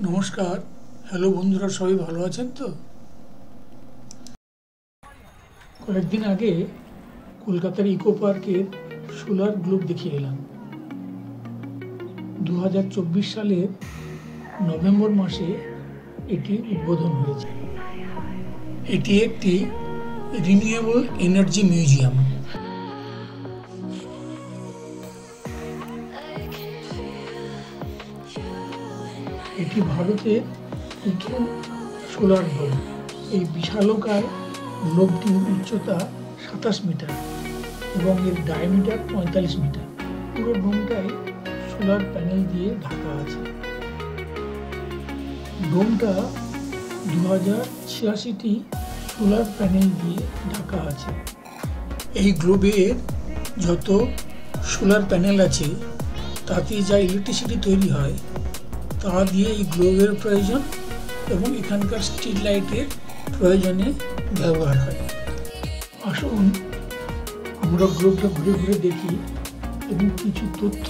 নমস্কার। হ্যালো বন্ধুরা, সবাই ভালো আছেন তো? কয়েকদিন আগে কলকাতার ইকো পার্কের সোলার গ্লোব দেখে এলাম। 2024 সালের নভেম্বর মাসে এটি উদ্বোধন হয়েছে। এটি একটি রিনিউয়েবল এনার্জি মিউজিয়াম। এটি ভারতের প্রথম সোলার গ্লোব। এই বিশালকায় গ্লোবটির উচ্চতা 27 মিটার এবং এর ডায়ামিটার 45 মিটার। পুরো ডোমটাই সোলার প্যানেল দিয়ে ঢাকা আছে। ডোমটা 2086টি সোলার প্যানেল দিয়ে ঢাকা আছে। এই গ্লোবের যত সোলার প্যানেল আছে তাতে যা ইলেকট্রিসিটি তৈরি হয় তা দিয়ে এই গ্লোবের প্রয়োজন এবং এখানকার স্ট্রিট লাইটের প্রয়োজনে ব্যবহার হয়। আসুন আমরা গ্লোবটা ঘুরে ঘুরে দেখি এবং কিছু তথ্য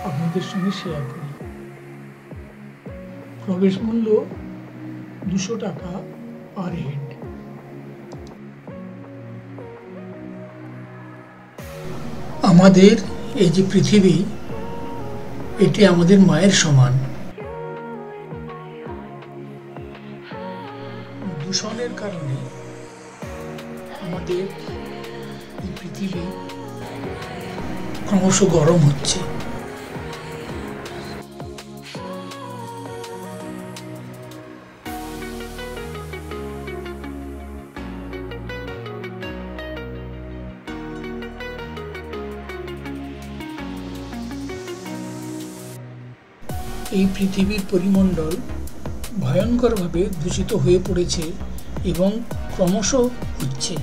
আপনাদের সঙ্গে শেয়ার করি। প্রবেশ মূল্য 200 টাকা পার হেড। আমাদের এই যে পৃথিবী, এটি আমাদের মায়ের সমান। দূষণের কারণে আমাদের এই পৃথিবী ক্রমশ গরম হচ্ছে। এই পৃথিবীর পরিমণ্ডল ভয়ঙ্করভাবে দূষিত হয়ে পড়েছে এবং ক্রমশ হচ্ছে।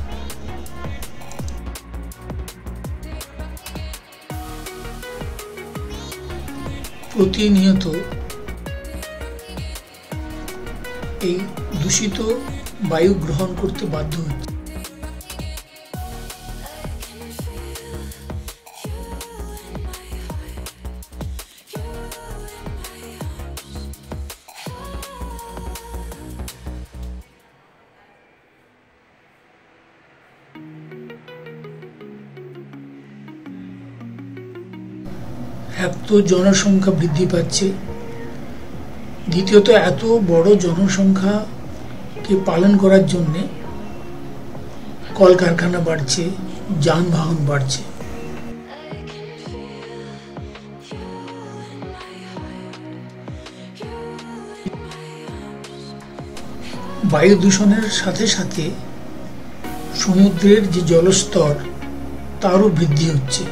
প্রতিনিয়ত এই দূষিত বায়ু গ্রহণ করতে বাধ্য হচ্ছে। এক তো জনসংখ্যা বৃদ্ধি পাচ্ছে, দ্বিতীয়ত এত বড় জনসংখ্যাকে পালন করার জন্যে কলকারখানা বাড়ছে, যানবাহন বাড়ছে। বায়ু দূষণের সাথে সাথে সমুদ্রের যে জলস্তর তারও বৃদ্ধি হচ্ছে।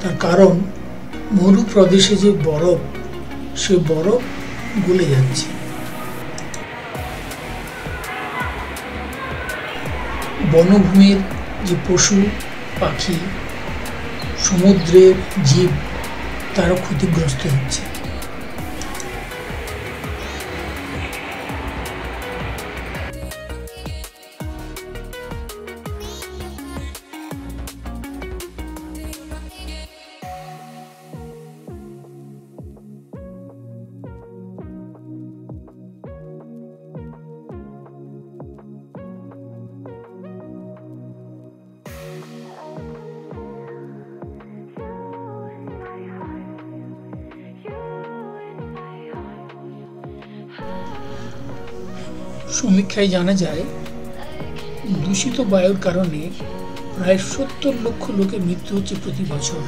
তার কারণ মরু প্রদেশে যে বরফ, সে বরফ গলে যাচ্ছে। বনভূমির যে পশু পাখি, সমুদ্রের জীব, তারা ক্ষতিগ্রস্ত হচ্ছে। সমীক্ষায় জানা যায়, দূষিত বায়ুর কারণে প্রায় 70 লক্ষ লোকের মৃত্যু হচ্ছে প্রতি বছর।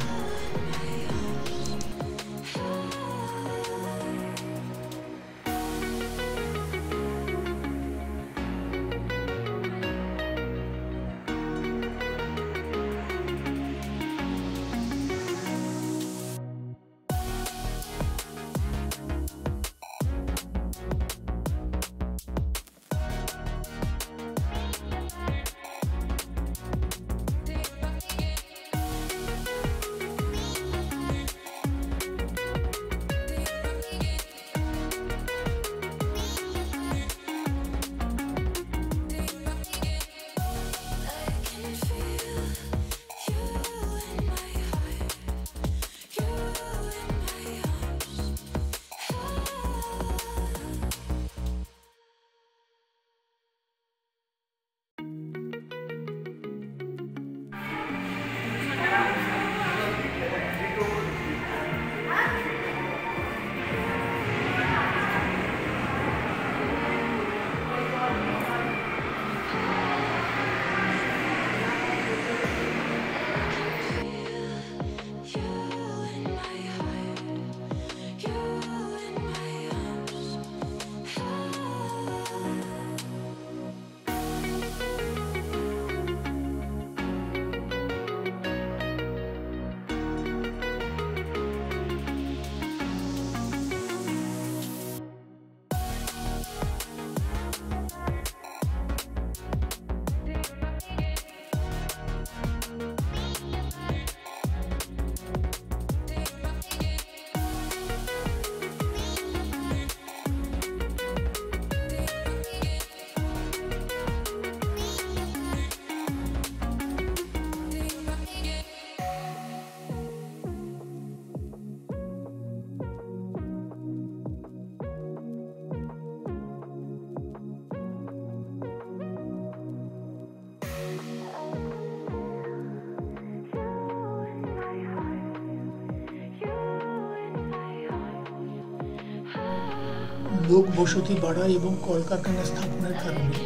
লোক বসতি বাড়া এবং কলকারখানা স্থাপনের কারণে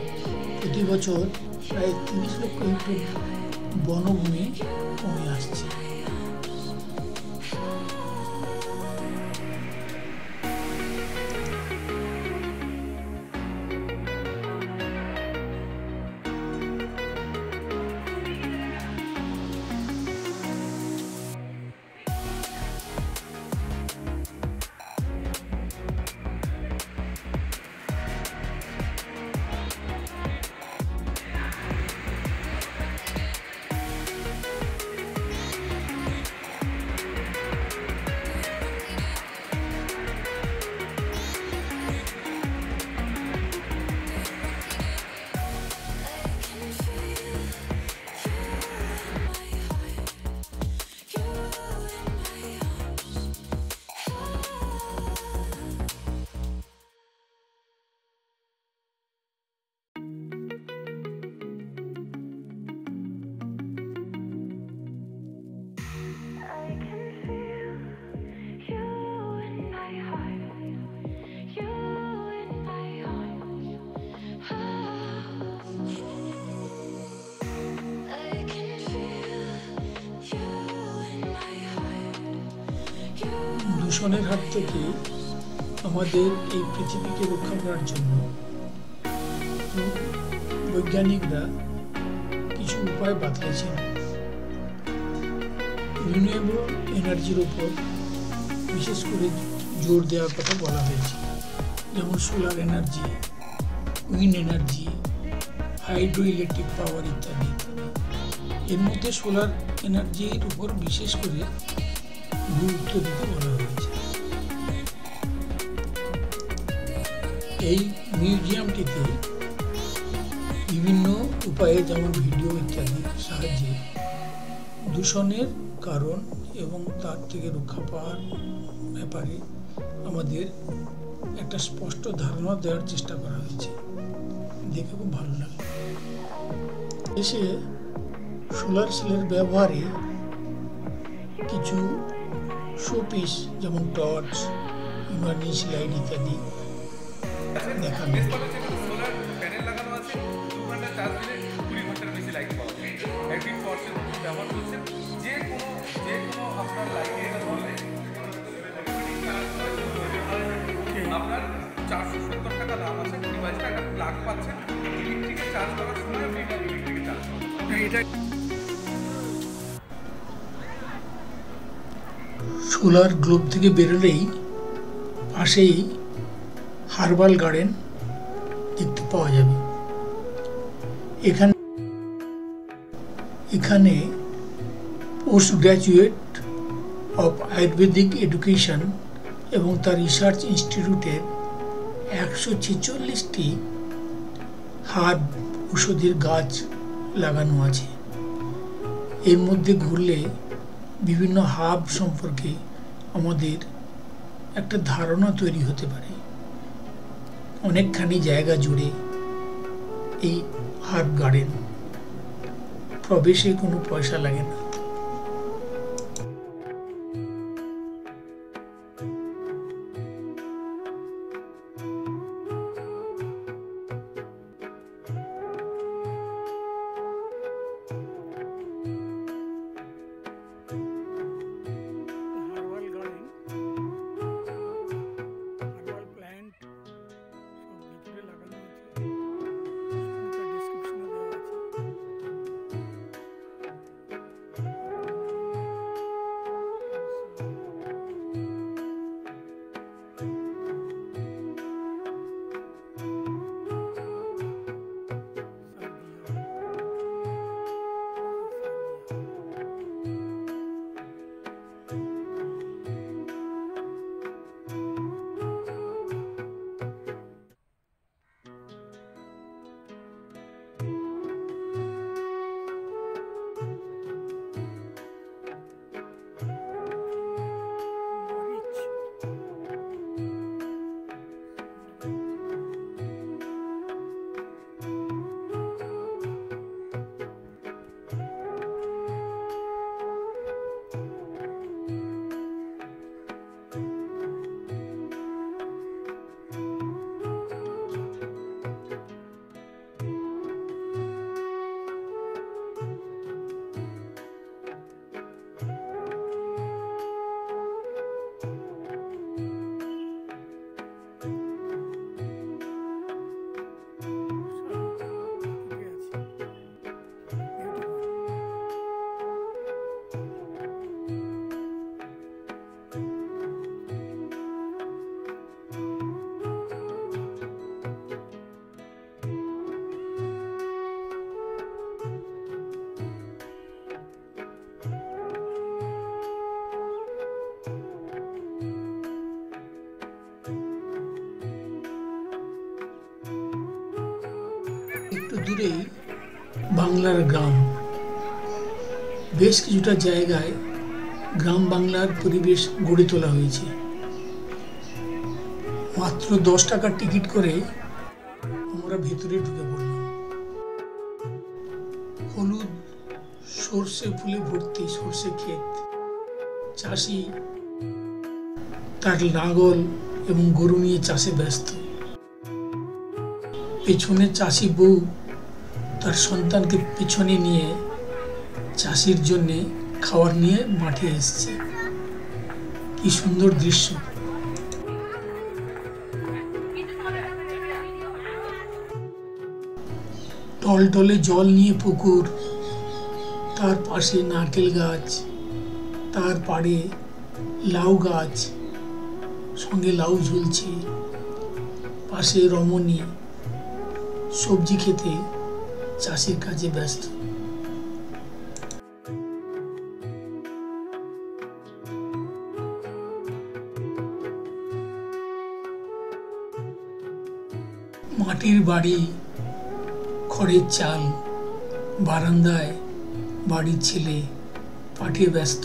প্রতি বছর প্রায় 30 লক্ষ হেক্টর বনভূমি কমে আসছে। দূষণের হাত থেকে আমাদের এই পৃথিবীকে রক্ষা করার জন্য বৈজ্ঞানিকরা কিছু উপায় বাতলেছেন। রিনিউয়েবল এনার্জির উপর বিশেষ করে জোর দেওয়ার কথা বলা হয়েছে, যেমন solar energy, wind energy, hydro electric power ইত্যাদি। এর মধ্যে সোলার এনার্জির উপর বিশেষ করে গুরুত্ব দিতে বলা হয়েছে। এই মিউজিয়ামটিতে বিভিন্ন উপায়ে যেমন ভিডিও ইত্যাদির সাহায্যে দূষণের কারণ এবং তার থেকে রক্ষা পাওয়ার ব্যাপারে আমাদের একটা স্পষ্ট ধারণা দেওয়ার চেষ্টা করা হয়েছে। দেখে খুব ভালো লাগে। এসে সোলার সেলের ব্যবহারে কিছু শোপিস যেমন টর্চ, ইমার্জেন্সি লাইট ইত্যাদি দেখানো। সোলার প্যানেল লাগানো আছে, 2 ঘন্টা চার্জ দিলে 20 ঘন্টার বেশি লাইট পাওয়া যায়। একদিন পর্সেন্ট ব্যবহার করছেন, যে কোনো আপনার লাইটে এটা ধরলে আপনার 470 টাকা দাম আছে। ডিভাইসটা একটা প্লাগ পাচ্ছেন, ইলেকট্রিকে চার্জ করার সময় আপনি ইলেকট্রিকে চার্জ করবেন। এটা সোলার গ্লোব থেকে বেরোলেই পাশেই হার্বাল গার্ডেন দেখতে পাওয়া যাবে। এখানে post graduate of Ayurvedic education এবং তার রিসার্চ ইনস্টিটিউটের 146টি হার্ব ঔষধির গাছ লাগানো আছে। এর মধ্যে ঘুরলে বিভিন্ন হার্ব সম্পর্কে আমাদের একটা ধারণা তৈরি হতে পারে। অনেকখানি জায়গা জুড়ে এই হার্ব গার্ডেন, প্রবেশে কোনো পয়সা লাগে না। একটু দূরেই বাংলার গ্রাম। বেশ কিছুটা জায়গায় গ্রাম বাংলার পরিবেশ গড়ে তোলা হয়েছে। মাত্র 10 টাকার টিকিট করে আমরা ভেতরে ঢুকে পড়লাম। হলুদ সর্ষে ফুলে ভর্তি সর্ষে ক্ষেত, চাষি তার লাঙল এবং গরু নিয়ে চাষে ব্যস্ত। পেছনে চাষি বউ তার সন্তানকে পিছনে নিয়ে চাষির জন্য খাবার নিয়ে মাঠে এসছে। কি সুন্দর দৃশ্য! টলটলে জল নিয়ে পুকুর, তার পাশে নারকেল গাছ, তার পাড়ে লাউ গাছ, সঙ্গে লাউ ঝুলছে, পাশে রমণী সবজি খেতে চাষির কাজে ব্যস্ত। মাটির বাড়ি, খড়ের চাল, বারান্দায় বাড়ির ছেলে পাঠে ব্যস্ত।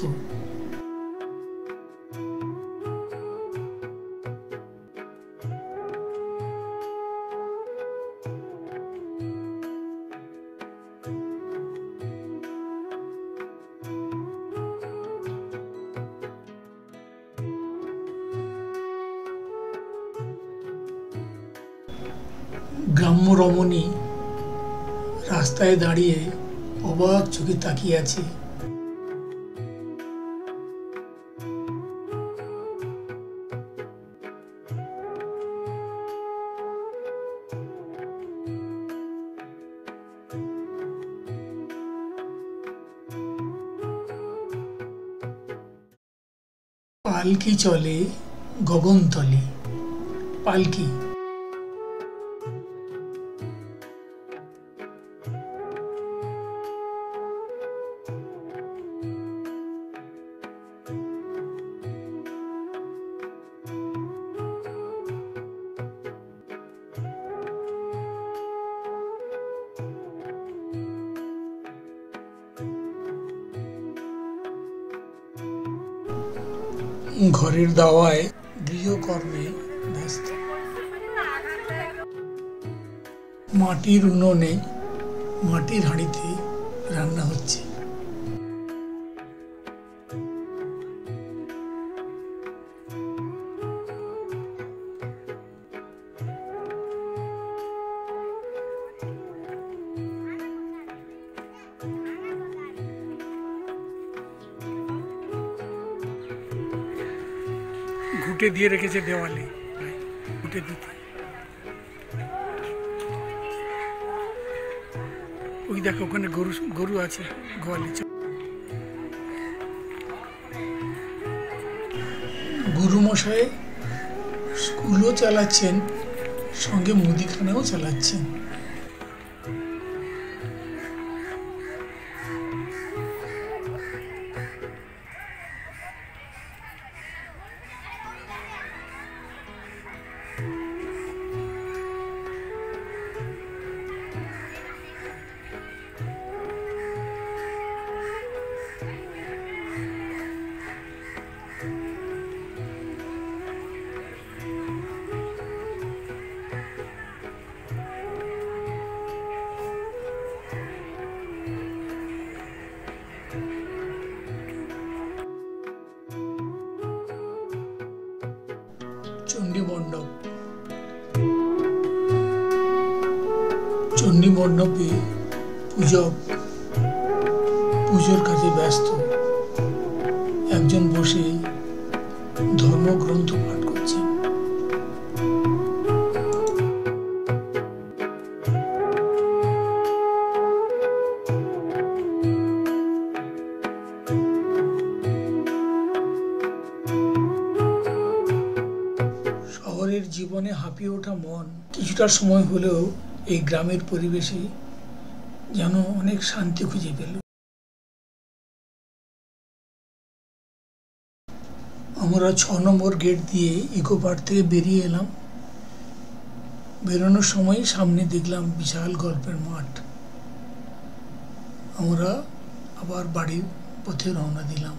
গ্রাম্য রমণী রাস্তায় দাঁড়িয়ে অবাক চোখে তাকিয়ে আছে। পালকি চলে গগনতলে। পালকি ঘরের দাওয়ায় গৃহকর্মে ব্যস্ত। মাটির উনুনে মাটির হাঁড়িতে রান্না হচ্ছে। ঘুঁটে দিয়ে রেখেছে দেওয়ালে, ঘুঁটে দিতে। ওই দেখো ওখানে গরু আছে গোয়ালে। গুরুমশাই স্কুলও চালাচ্ছেন, সঙ্গে মুদিখানাও চালাচ্ছেন। চণ্ডী মণ্ডপ, চণ্ডী মণ্ডপে পূজক পুজোর কাজে ব্যস্ত। একজন বসে ধর্মগ্রন্থ পাঠ করছেন। শহরের জীবনে হাঁপিয়ে ওঠা মন কিছুটা সময় হলেও এই গ্রামের পরিবেশে যেন অনেক শান্তি খুঁজে পেল। আমরা 6 নম্বর গেট দিয়ে ইকো পার্ক থেকে বেরিয়ে এলাম। বেরোনোর সময় সামনে দেখলাম বিশাল গল্পের মাঠ। আমরা আবার বাড়ির পথে রওনা দিলাম।